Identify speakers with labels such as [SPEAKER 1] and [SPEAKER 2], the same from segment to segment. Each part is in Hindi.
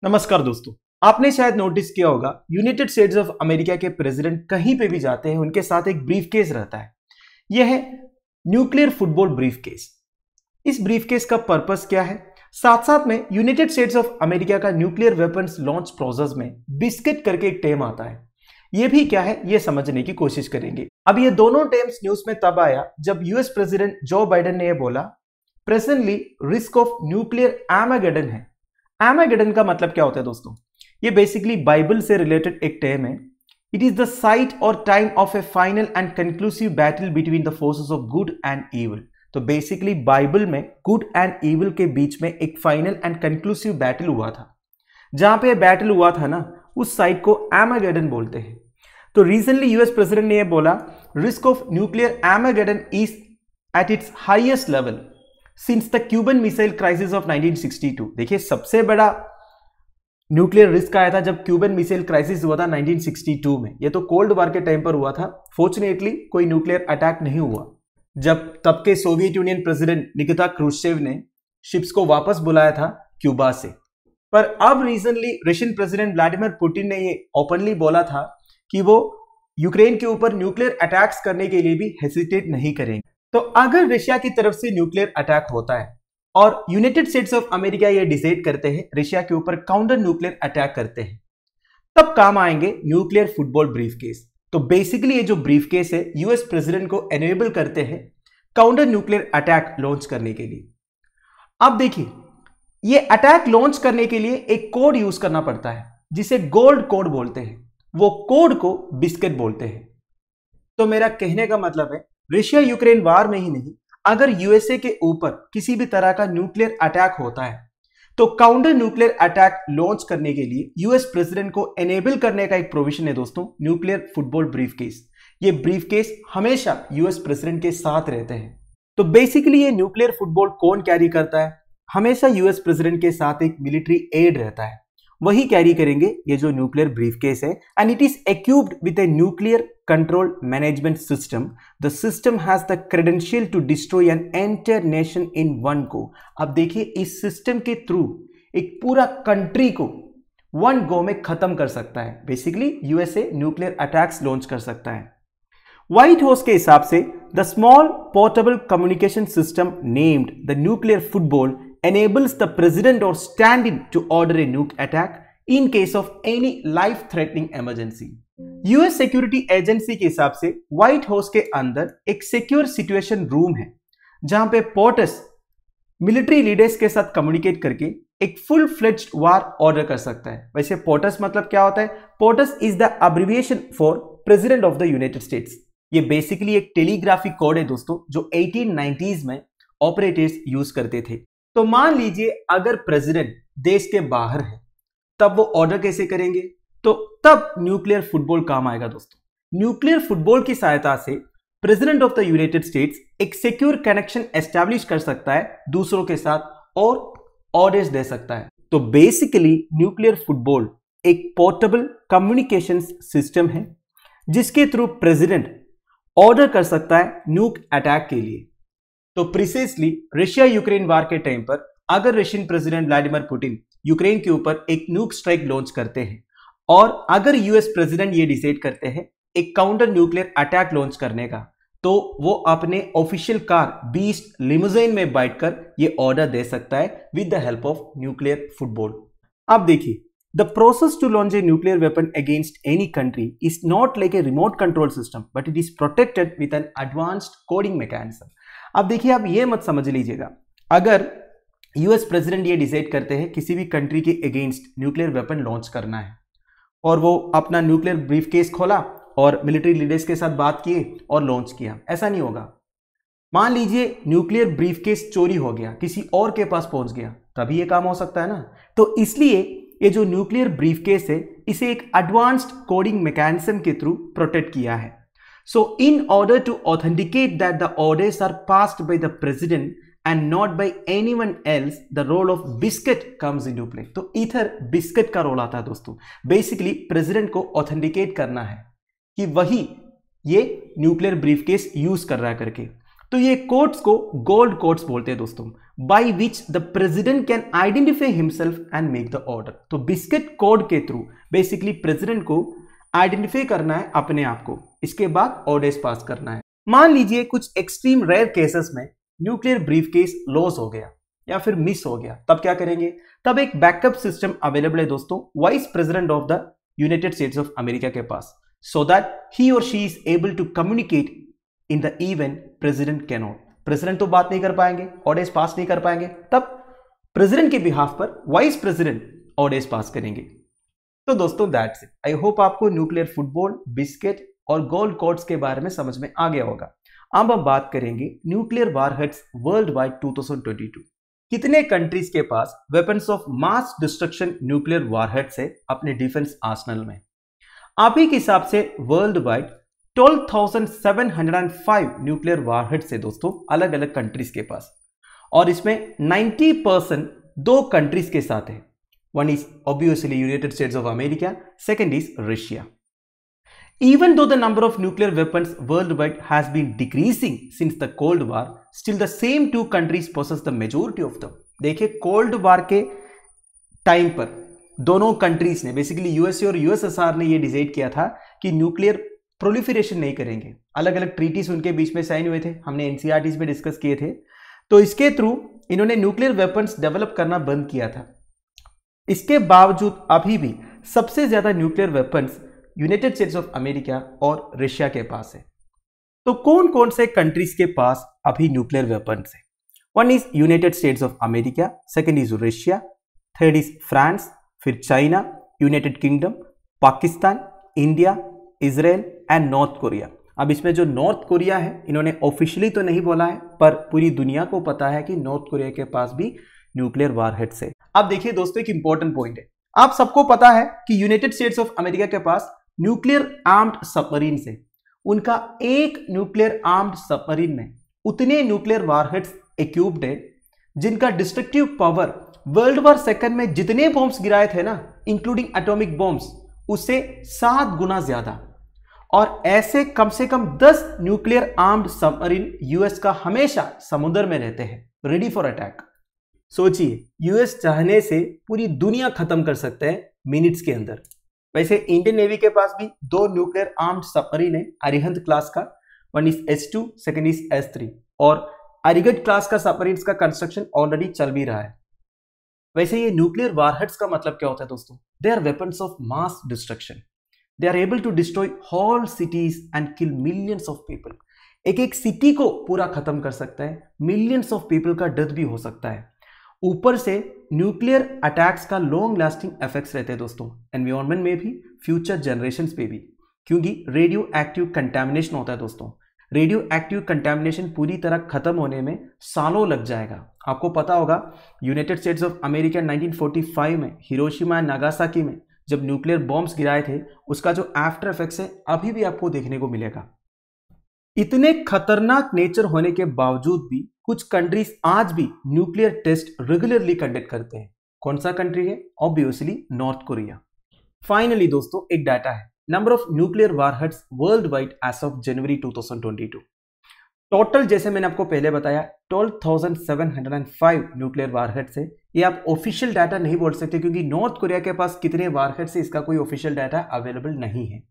[SPEAKER 1] नमस्कार दोस्तों, आपने शायद नोटिस किया होगा यूनाइटेड स्टेट्स ऑफ अमेरिका के प्रेसिडेंट कहीं पे भी जाते हैं उनके साथ एक ब्रीफ केस रहता है। यह है न्यूक्लियर फुटबॉल ब्रीफ केस। इस ब्रीफ केस का पर्पस क्या है, साथ साथ में यूनाइटेड स्टेट्स ऑफ अमेरिका का न्यूक्लियर वेपन्स लॉन्च प्रोसेस में बिस्किट करके एक टर्म आता है। यह भी क्या है ये समझने की कोशिश करेंगे। अब ये दोनों टर्म्स न्यूज में तब आया जब यूएस प्रेसिडेंट जो बाइडेन ने यह बोला presently risk of nuclear Armageddon है। आर्मागेडन का मतलब क्या होता है दोस्तों, ये बेसिकली बाइबल से रिलेटेड एक टर्म है। इट इज द साइट और time of A final and conclusive battle between the forces of good and evil. तो बेसिकली बाइबल में गुड एंड इविल के बीच में एक फाइनल एंड कंक्लूसिव बैटल हुआ था। जहां पे बैटल हुआ था ना, उस साइट को आर्मागेडन बोलते हैं। तो रिसेंटली यूएस प्रेसिडेंट ने यह बोला risk of nuclear Armageddon is at its highest level since the Cuban missile crisis of 1962। देखिए, सबसे बड़ा न्यूक्लियर रिस्क आया था जब क्यूबन मिसाइल क्राइसिस हुआ था 1962 में। ये तो कोल्ड वॉर के टाइम पर हुआ था। फॉर्चुनेटली कोई न्यूक्लियर अटैक नहीं हुआ जब तब के सोवियत यूनियन प्रेसिडेंट निकिता क्रूश्चेव ने शिप्स को वापस बुलाया था क्यूबा से। पर अब recently Russian president Vladimir Putin ने ये ओपनली बोला था कि वो यूक्रेन के ऊपर न्यूक्लियर अटैक्स करने के लिए भी हेसिटेट नहीं करेंगे। तो अगर रशिया की तरफ से न्यूक्लियर अटैक होता है और यूनाइटेड स्टेट्स ऑफ अमेरिका ये डिसाइड करते हैं रशिया के ऊपर काउंटर न्यूक्लियर अटैक करते हैं, तब काम आएंगे न्यूक्लियर फुटबॉल ब्रीफ केस। तो बेसिकली ये जो ब्रीफ केस है यूएस प्रेसिडेंट को एनेबल करते हैं काउंटर न्यूक्लियर अटैक लॉन्च करने के लिए। अब देखिए, ये अटैक लॉन्च करने के लिए एक कोड यूज करना पड़ता है जिसे गोल्ड कोड बोलते हैं। वो कोड को बिस्किट बोलते हैं। तो मेरा कहने का मतलब है रशिया यूक्रेन वार में ही नहीं, अगर यूएसए के ऊपर किसी भी तरह का न्यूक्लियर अटैक होता है तो काउंटर न्यूक्लियर अटैक लॉन्च करने के लिए यूएस प्रेसिडेंट को एनेबल करने का एक प्रोविजन है दोस्तों, न्यूक्लियर फुटबॉल ब्रीफ केस। ये ब्रीफ केस हमेशा यूएस प्रेसिडेंट के साथ रहते हैं। तो बेसिकली ये न्यूक्लियर फुटबॉल कौन कैरी करता है, हमेशा यूएस प्रेसिडेंट के साथ एक मिलिट्री एड रहता है, वही कैरी करेंगे ये जो न्यूक्लियर ब्रीफ केस है। And it is equipped with a nuclear control management system. The system has the credential to destroy an entire nation in one go. अब देखिए, इस सिस्टम के थ्रू एक पूरा कंट्री को वन गो में खत्म कर सकता है। Basically USA nuclear attacks launch कर सकता है। व्हाइट हाउस के हिसाब से the small portable communication system named the nuclear football enables the president or stand-in to order a nuke attack in case of any life-threatening emergency। US security agency के हिसाब से व्हाइट हाउस के अंदर एक सिक्योर सिचुएशन रूम है जहां पे पोर्टस मिलिट्री लीडर्स के साथ कम्युनिकेट करके एक फुल फ्लेज्ड वार ऑर्डर कर सकता है। वैसे पोर्टस मतलब क्या होता है, POTUS is the abbreviation for president of the United States. ये बेसिकली एक टेलीग्राफिक कोड है दोस्तों जो 1890s में ऑपरेटर्स यूज करते थे। तो मान लीजिए अगर प्रेसिडेंट देश के बाहर है तब वो ऑर्डर कैसे करेंगे, तो तब न्यूक्लियर फुटबॉल काम आएगा दोस्तों। न्यूक्लियर फुटबॉल की सहायता से president of the United states एक सिक्योर कनेक्शन एस्टैब्लिश कर सकता है दूसरों के साथ और ऑर्डर्स दे सकता है। तो बेसिकली न्यूक्लियर फुटबॉल एक पोर्टेबल कम्युनिकेशन सिस्टम है जिसके थ्रू प्रेसिडेंट ऑर्डर कर सकता है न्यूक अटैक के लिए। तो प्रिसाइसली रशिया यूक्रेन वार के टाइम पर अगर Russian president Vladimir Putin Ukraine के ऊपर एक न्यूक स्ट्राइक लॉन्च करते हैं और अगर यूएस प्रेसिडेंट ये डिसाइड करते हैं एक काउंटर न्यूक्लियर अटैक लॉन्च करने का, तो वो अपने ऑफिशियल कार बीस्ट लिमोजिन में बैठकर ये ऑर्डर दे सकता है with the help of nuclear football. अब देखिए, the process to launch a nuclear weapon against any country is not like a remote control system but it is protected with an advanced coding mechanism. अब देखिए, आप ये मत समझ लीजिएगा अगर यूएस प्रेसिडेंट ये डिसाइड करते हैं किसी भी कंट्री के अगेंस्ट न्यूक्लियर वेपन लॉन्च करना है और वो अपना न्यूक्लियर ब्रीफ केस खोला और मिलिट्री लीडर्स के साथ बात किए और लॉन्च किया, ऐसा नहीं होगा। मान लीजिए न्यूक्लियर ब्रीफ केस चोरी हो गया, किसी और के पास पहुंच गया, तभी ये काम हो सकता है ना। तो इसलिए ये जो न्यूक्लियर ब्रीफ केस है इसे एक एडवांस्ड कोडिंग मैकेनिज्म के थ्रू प्रोटेक्ट किया है। So in order to authenticate that the orders are passed by the president and not by anyone else, the role of biscuit comes into play। तो इधर बिस्किट का रोल आता है दोस्तों। बेसिकली प्रेसिडेंट को ऑथेंटिकेट करना है कि वही ये न्यूक्लियर ब्रीफ केस यूज कर रहा है करके। तो ये कोड्स को गोल्ड कोड्स बोलते हैं दोस्तों। By which the president can identify himself and make the order. तो बिस्किट कोड के थ्रू बेसिकली प्रेसिडेंट को आइडेंटिफाई करना है अपने आप को, इसके बाद ऑर्डर्स पास करना है। मान लीजिए कुछ एक्सट्रीम रेयर केसेस में न्यूक्लियर ब्रीफकेस लॉस हो गया या फिर मिस हो गया, तब क्या करेंगे? तब एक बैकअप सिस्टम अवेलेबल है दोस्तों vice president of the United States of America के पास, सो दैट ही और she is able to communicate in the event president can not. President तो बात नहीं कर पाएंगे, ऑर्डर्स पास नहीं कर पाएंगे, तब प्रेसिडेंट के बिहाफ पर वाइस प्रेसिडेंट ऑर्डर्स पास करेंगे। तो दोस्तों दैट्स इट। आई होप आपको न्यूक्लियर फुटबॉल, बिस्किट और गोल्ड कोड्स के बारे में समझ में आ गया होगा। अब हम बात करेंगे न्यूक्लियर वारहेड्स वर्ल्ड वाइड 2022। कितने कंट्रीज के पास weapons of mass destruction nuclear warheads है अपने डिफेंस आर्सेनल में? आप ही के हिसाब से वर्ल्ड वाइड 12,705 न्यूक्लियर वारहेड्स है दोस्तों अलग अलग कंट्रीज के पास, और इसमें 90% दो कंट्रीज के साथ है। One is obviously United States of America, second is Russia. Even though the number of nuclear weapons worldwide has been decreasing since the Cold War, still the same two countries possess the majority of them. देखिए कोल्ड वार के टाइम पर दोनों कंट्रीज ने बेसिकली यूएसए और यूएसएसआर ने ये डिसाइड किया था कि न्यूक्लियर प्रोलिफरेशन नहीं करेंगे। अलग अलग ट्रीटीज उनके बीच में साइन हुए थे, हमने एनसीईआरटीज में डिस्कस किए थे। तो इसके थ्रू इन्होंने न्यूक्लियर वेपन्स डेवलप करना बंद किया था। इसके बावजूद अभी भी सबसे ज्यादा nuclear weapons United States of America और रशिया के पास है। तो कौन कौन से कंट्रीज के पास अभी न्यूक्लियर वेपन्स है? One is United States of America, second is Russia, third is France, फिर China, United Kingdom, Pakistan, India, Israel and North Korea. अब इसमें जो नॉर्थ कोरिया है इन्होंने ऑफिशियली तो नहीं बोला है, पर पूरी दुनिया को पता है कि नॉर्थ कोरिया के पास भी न्यूक्लियर वारहेड्स है। अब देखिए दोस्तों एक इंपॉर्टेंट पॉइंट है, आप सबको पता है कि यूनाइटेड स्टेट्स ऑफ अमेरिका के पास न्यूक्लियर आर्म्ड सबमरीन से उनका एक न्यूक्लियर आर्म्ड सबमरीन में उतने न्यूक्लियर वारहेड्स इक्विप्ड है जिनका destructive power world war second में जितने बॉम्ब्स गिराए थे ना, इंक्लूडिंग एटॉमिक बॉम्ब्स, उससे 7 गुना ज्यादा। और ऐसे कम से कम 10 न्यूक्लियर आर्म्ड सबमरीन यूएस का हमेशा समुद्र में रहते हैं, रेडी फॉर अटैक। सोचिए यूएस चाहने से पूरी दुनिया खत्म कर सकते हैं मिनट्स के अंदर। वैसे इंडियन नेवी के पास भी 2 न्यूक्लियर आर्म्ड सबमरीन है अरिहंत क्लास का, one is S2, second is S3, और अरिगट क्लास का सबमरीन का कंस्ट्रक्शन ऑलरेडी चल भी रहा है। वैसे ये न्यूक्लियर वारहेड्स का मतलब क्या होता है दोस्तों? They are weapons of mass destruction. They are able to destroy whole cities and kill millions of people. एक एक सिटी को पूरा खत्म कर सकता है, मिलियंस ऑफ पीपल का डेथ भी हो सकता है। ऊपर से न्यूक्लियर अटैक्स का लॉन्ग लास्टिंग इफेक्ट्स रहते हैं दोस्तों एनवायरनमेंट में भी, फ्यूचर जनरेशंस पे भी, क्योंकि रेडियो एक्टिव कंटैमिनेशन होता है दोस्तों। रेडियो एक्टिव कंटैमिनेशन पूरी तरह खत्म होने में सालों लग जाएगा। आपको पता होगा यूनाइटेड स्टेट्स ऑफ अमेरिका 1945 में हिरोशिमा एंड नागासाकी में जब न्यूक्लियर बॉम्ब्स गिराए थे, उसका जो आफ्टर इफेक्ट्स है अभी भी आपको देखने को मिलेगा। इतने खतरनाक नेचर होने के बावजूद भी कुछ कंट्रीज आज भी न्यूक्लियर टेस्ट रेगुलरली कंडक्ट करते हैं। कौन सा कंट्री है? Obviously north Korea. फाइनली दोस्तों एक डाटा है, number of nuclear warheads world wide as of January 2022। Total जैसे मैंने आपको पहले बताया 12,705 न्यूक्लियर वारहेड्स है। ये आप ऑफिशियल डाटा नहीं बोल सकते क्योंकि नॉर्थ कोरिया के पास कितने वारहेड्स है इसका कोई ऑफिशियल डाटा अवेलेबल नहीं है।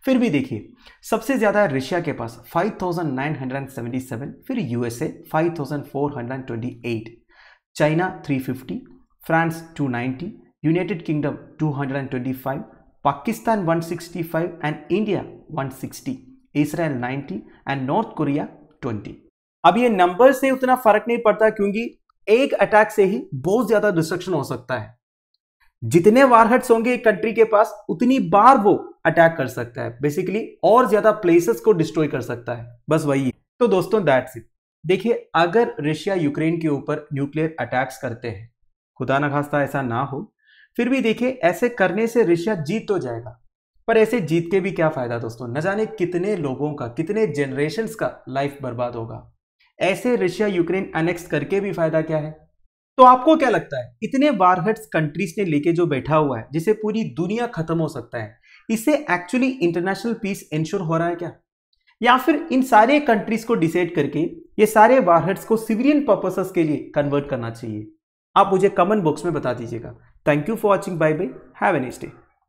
[SPEAKER 1] फिर भी देखिए सबसे ज्यादा रशिया के पास 5,977, फिर USA 5,428, China 350, France 290, United kingdom 225, Pakistan 165 and India 160, Israel 90 and North Korea 20। अब ये नंबर से उतना फर्क नहीं पड़ता क्योंकि एक अटैक से ही बहुत ज्यादा डिस्ट्रक्शन हो सकता है। जितने वारहेड्स होंगे एक कंट्री के पास उतनी बार वो अटैक कर सकता है, बेसिकली और ज्यादा प्लेसेस को डिस्ट्रॉय कर सकता है, बस वही। तो दोस्तों दैट्स इट। देखिए अगर रशिया यूक्रेन के ऊपर न्यूक्लियर अटैक्स करते हैं, खुदा ना खास्ता ऐसा ना हो, फिर भी देखिए ऐसे करने से रशिया जीत तो जाएगा, पर ऐसे जीत के भी क्या फायदा दोस्तों? न जाने कितने लोगों का, कितने जनरेशंस का लाइफ बर्बाद होगा। ऐसे रशिया यूक्रेन अनेक्स करके भी फायदा क्या है? तो आपको क्या लगता है इतने वारहेड्स कंट्रीज ने लेके जो बैठा हुआ है जिसे पूरी दुनिया खत्म हो सकता है, इससे एक्चुअली इंटरनेशनल पीस इंश्योर हो रहा है क्या? या फिर इन सारे कंट्रीज को डिसाइड करके ये सारे वारहेड्स को सिविलियन पर्पसेस के लिए कन्वर्ट करना चाहिए? आप मुझे कमेंट बॉक्स में बता दीजिएगा। Thank you for watching, bye bye, have a nice day.